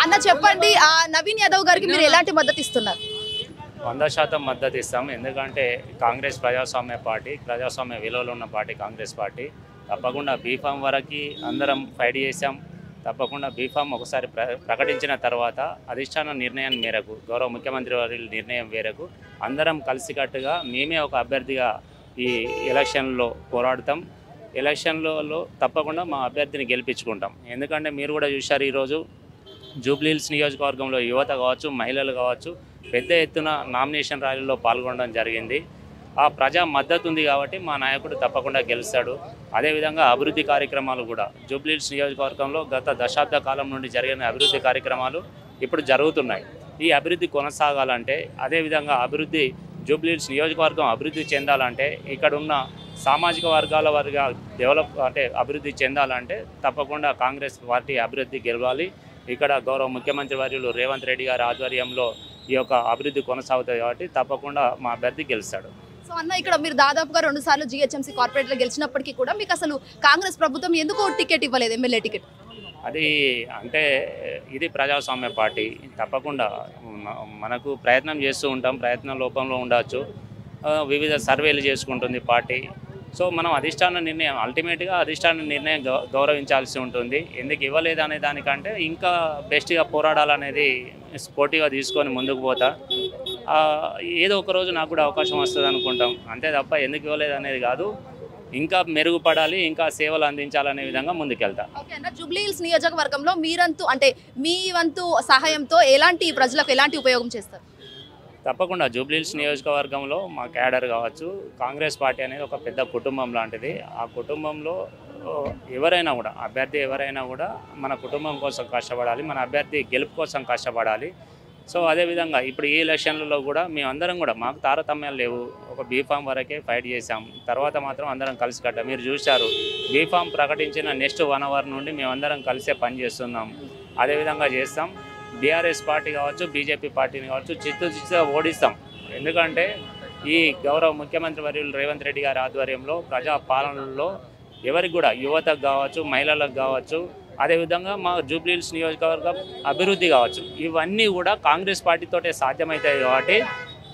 అన్న చెప్పండి, ఆ నవీన్ యాదవ్ గారికి మీరు ఎలాంటి మద్దతు ఇస్తున్నారు? 100% మద్దతు ఇస్తాం. ఎందుకంటే కాంగ్రెస్ ప్రజాస్వామ్య పార్టీ, ప్రజాస్వామ్య విలువలు ఉన్న పార్టీ కాంగ్రెస్ పార్టీ. తప్పకుండా బీఫామ్ వరకు అందరం ఫైట్ చేశాం. తప్పకుండా బీఫామ్ ఒకసారి ప్రకటించిన తర్వాత అధిష్టాన నిర్ణయం మేరకు, గౌరవ ముఖ్యమంత్రి వారి నిర్ణయం మేరకు అందరం కలిసికట్టుగా మేమే ఒక అభ్యర్థిగా ఈ ఎలక్షన్లో పోరాడతాం. ఎలక్షన్లలో తప్పకుండా మా అభ్యర్థిని గెలిపించుకుంటాం. ఎందుకంటే మీరు కూడా చూశారు, ఈరోజు జూబ్లీహిల్స్ నియోజకవర్గంలో యువత కావచ్చు, మహిళలు కావచ్చు పెద్ద ఎత్తున నామినేషన్ ర్యాలీలో పాల్గొనడం జరిగింది. ఆ ప్రజా మద్దతు ఉంది కాబట్టి మా నాయకుడు తప్పకుండా గెలుస్తాడు. అదేవిధంగా అభివృద్ధి కార్యక్రమాలు కూడా జూబ్లీహిల్స్ నియోజకవర్గంలో గత దశాబ్ద కాలం నుండి జరిగిన అభివృద్ధి కార్యక్రమాలు ఇప్పుడు జరుగుతున్నాయి. ఈ అభివృద్ధి కొనసాగాలంటే, అదేవిధంగా అభివృద్ధి జూబ్లీహిల్స్ నియోజకవర్గం అభివృద్ధి చెందాలంటే, ఇక్కడ ఉన్న సామాజిక వర్గాల వారిగా అభివృద్ధి చెందాలంటే తప్పకుండా కాంగ్రెస్ పార్టీ అభివృద్ధి గెలవాలి. ఇక్కడ గౌరవ ముఖ్యమంత్రి వర్యులు రేవంత్ రెడ్డి గారి ఆధ్వర్యంలో ఈ యొక్క అభివృద్ధి కొనసాగుతుంది కాబట్టి తప్పకుండా మా అభ్యర్థి గెలుస్తాడు. సో అన్న, ఇక్కడ మీరు దాదాపుగా 2 సార్లు జిహెచ్ఎంసీ కార్పొరేట్లో గెలిచినప్పటికీ కూడా మీకు అసలు కాంగ్రెస్ ప్రభుత్వం ఎందుకు టికెట్ ఇవ్వలేదు, ఎమ్మెల్యే టికెట్? అది అంటే ఇది ప్రజాస్వామ్య పార్టీ. తప్పకుండా మనకు ప్రయత్నం చేస్తూ ఉంటాం, ప్రయత్నం లోపంలో ఉండవచ్చు, వివిధ సర్వేలు చేసుకుంటుంది పార్టీ. సో మనం అధిష్టాన నిర్ణయం, అల్టిమేట్గా అధిష్టాన నిర్ణయం గౌరవించాల్సి ఉంటుంది. ఎందుకు ఇవ్వలేదు అనే దానికంటే ఇంకా బెస్ట్గా పోరాడాలనేది స్పోర్టివ్గా తీసుకొని ముందుకు పోతా. ఏదో ఒక రోజు నాకు కూడా అవకాశం వస్తుంది అనుకుంటాం, అంతే తప్ప ఎందుకు ఇవ్వలేదు అనేది కాదు. ఇంకా మెరుగుపడాలి, ఇంకా సేవలు అందించాలనే విధంగా ముందుకెళ్తా. ఓకే అన్న, జూబ్లీహిల్స్ నియోజకవర్గంలో మీరంతు అంటే మీ వంతు సహాయంతో ఎలాంటి ప్రజలకు ఎలాంటి ఉపయోగం చేస్తారు? తప్పకుండా జూబ్లీహిల్స్ నియోజకవర్గంలో మా క్యాడర్ కావచ్చు, కాంగ్రెస్ పార్టీ అనేది ఒక పెద్ద కుటుంబం లాంటిది. ఆ కుటుంబంలో ఎవరైనా కూడా, అభ్యర్థి ఎవరైనా కూడా మన కుటుంబం కోసం కష్టపడాలి, మన అభ్యర్థి గెలుపు కోసం కష్టపడాలి. సో అదేవిధంగా ఇప్పుడు ఈ ఎలక్షన్లలో కూడా మేమందరం కూడా, మాకు తారతమ్యాలు లేవు, ఒక బీఫామ్ వరకే ఫైట్ చేసాం. తర్వాత మాత్రం అందరం కలిసి కట్టాం. మీరు చూశారు, బీఫామ్ ప్రకటించిన నెక్స్ట్ 1 అవర్ నుండి మేమందరం కలిసే పనిచేస్తున్నాం. అదేవిధంగా చేస్తాం. బీఆర్ఎస్ పార్టీ కావచ్చు, బీజేపీ పార్టీని కావచ్చు చిత్తుగా ఓడిస్తాం. ఎందుకంటే ఈ గౌరవ ముఖ్యమంత్రి వర్యులు రేవంత్ రెడ్డి గారి ఆధ్వర్యంలో ప్రజా పాలనలో ఎవరికి కూడా, యువతకు కావచ్చు, మహిళలకు కావచ్చు, అదేవిధంగా మా జూబ్లీహిల్స్ నియోజకవర్గం అభివృద్ధి కావచ్చు, ఇవన్నీ కూడా కాంగ్రెస్ పార్టీతోటే సాధ్యమవుతాయి. కాబట్టి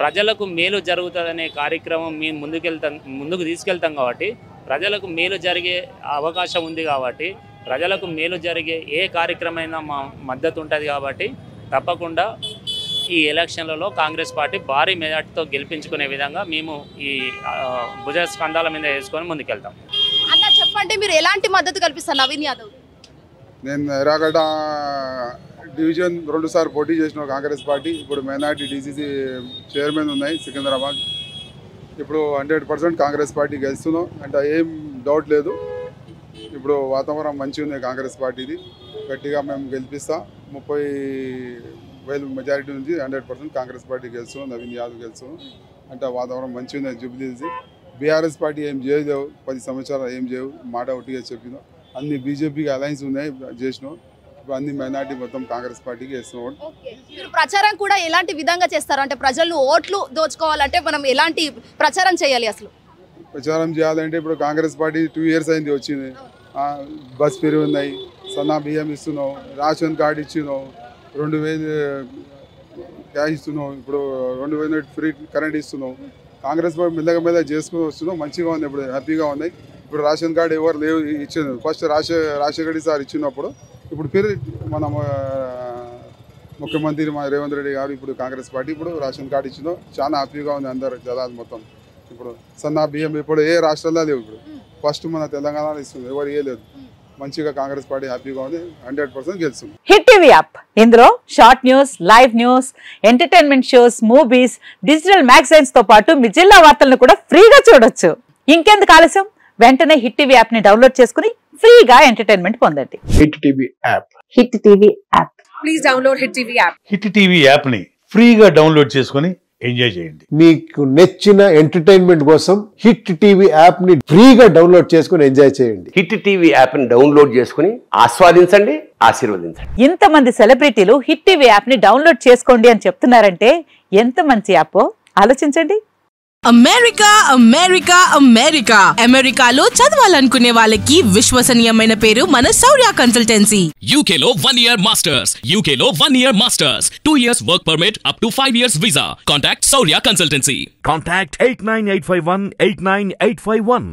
ప్రజలకు మేలు జరుగుతుందనే కార్యక్రమం మేము ముందుకు తీసుకెళ్తాం. కాబట్టి ప్రజలకు మేలు జరిగే అవకాశం ఉంది. కాబట్టి ప్రజలకు మేలు జరిగే ఏ కార్యక్రమైనా మా మద్దతు ఉంటుంది. కాబట్టి తప్పకుండా ఈ ఎలక్షన్లలో కాంగ్రెస్ పార్టీ భారీ మెజార్టీతో గెలిపించుకునే విధంగా మేము ఈ భుజ స్కంధాల మీద వేసుకొని ముందుకెళ్తాం. అన్న చెప్పండి, మీరు ఎలాంటి మద్దతు కల్పిస్తారు నవీన్ యాదవ్? నేను ఎర్రగడ్డ డివిజన్ 2 సార్లు పోటీ చేసిన కాంగ్రెస్ పార్టీ. ఇప్పుడు మైనార్టీ డీసీసీ చైర్మన్ ఉన్నాయి సికింద్రాబాద్. ఇప్పుడు 100% కాంగ్రెస్ పార్టీ గెలుస్తున్నాం అంటే ఏం డౌట్ లేదు. ఇప్పుడు వాతావరణం మంచిగా ఉంది కాంగ్రెస్ పార్టీది. గట్టిగా మేము గెలిపిస్తాం. 30,000 మెజారిటీ నుంచి 100% కాంగ్రెస్ పార్టీ గెలుస్తున్నాం, నవీన్ యాదవ్ గెలుస్తున్నాం అంటే వాతావరణం మంచిగా ఉంది జూబ్లీహిల్స్. బీఆర్ఎస్ పార్టీ ఏం చేయలేవు, 10 సంవత్సరాలు ఏం చేయవు, మాట ఒకటిగా చెప్పినాం. అన్ని బీజేపీకి అలయన్స్ ఉన్నాయి చేసినాం. ఇప్పుడు అన్ని మైనార్టీ మొత్తం కాంగ్రెస్ పార్టీకి వేస్తున్నాం. మీరు ప్రచారం కూడా ఎలాంటి విధంగా చేస్తారు? అంటే ప్రజలను ఓట్లు దోచుకోవాలంటే మనం ఎలాంటి ప్రచారం చేయాలి? అసలు ప్రచారం చేయాలంటే ఇప్పుడు కాంగ్రెస్ పార్టీ 2 ఇయర్స్ అయింది వచ్చింది. బస్ ఫెరీ ఉన్నాయి, సన్నా బియ్యం ఇస్తున్నావు, రేషన్ కార్డు ఇచ్చినావు, 2,000 క్యాష్ ఇస్తున్నావు, ఇప్పుడు 2,000 ఫ్రీ కరెంట్ ఇస్తున్నావు. కాంగ్రెస్ పార్టీ మెల్లగా చేసుకుని వస్తున్నావు. మంచిగా ఉంది, ఇప్పుడు హ్యాపీగా ఉన్నాయి. ఇప్పుడు రేషన్ కార్డు ఎవరు లేవు ఇచ్చింది. ఫస్ట్ రాజశేఖర్ సార్ ఇచ్చినప్పుడు, ఇప్పుడు ఫిర్ మన ముఖ్యమంత్రి రేవంత్ రెడ్డి గారు ఇప్పుడు కాంగ్రెస్ పార్టీ ఇప్పుడు రేషన్ కార్డు ఇచ్చినాం. చాలా హ్యాపీగా ఉంది అందరు జనాలు మొత్తం. ఇప్పుడు సన్నా బియ్యం ఇప్పుడు ఏ రాష్ట్రాల్లో లేవు. ఇప్పుడు ఫస్ట్ మన తెలంగాణలో ఇస్తుంది, ఎవరు ఇవ్వలేదు. మంచిగా కాంగ్రెస్ పార్టీ హ్యాపీగా ఉంది, 100% గెలుస్తుంది. హిట్ టీవీ యాప్, ఇందులో short news, live news, entertainment shows, movies, digital magazines తో పాటు మీ జిల్లా వార్తలను కూడా ఫ్రీగా చూడొచ్చు. ఇంకెందుకు ఆలస్యం, వెంటనే హిట్ టీవీ యాప్ ని డౌన్లోడ్ చేసుకుని ఫ్రీగా ఎంటర్టైన్మెంట్ పొందండి. Hit TV app, hit TV app, please download hit TV app. Hit TV app ని ఫ్రీగా డౌన్లోడ్ చేసుకుని ఎంజాయ్ చేయండి. మీకు నచ్చిన ఎంటర్టైన్మెంట్ కోసం హిట్ టీవీ యాప్ ని ఫ్రీగా డౌన్లోడ్ చేసుకుని ఎంజాయ్ చేయండి. హిట్ టీవీ యాప్ ని డౌన్లోడ్ చేసుకుని ఆస్వాదించండి, ఆశీర్వదించండి. ఇంతమంది సెలబ్రిటీలు హిట్ టీవీ యాప్ ని డౌన్లోడ్ చేసుకోండి అని చెప్తున్నారంటే ఎంత మంచి యాప్ ఆలోచించండి. అమెరికా అమెరికా అమెరికా అమెరికాలో చదవాలనుకునే వాళ్ళకి విశ్వసనీయమైన పేరు మన శౌర్య కన్సల్టెన్సీ. UK లో 1 year masters, UK లో 1 year masters, 2 years work permit up to 5 years visa. Contact Shaurya Consultancy. Contact 89851 89851.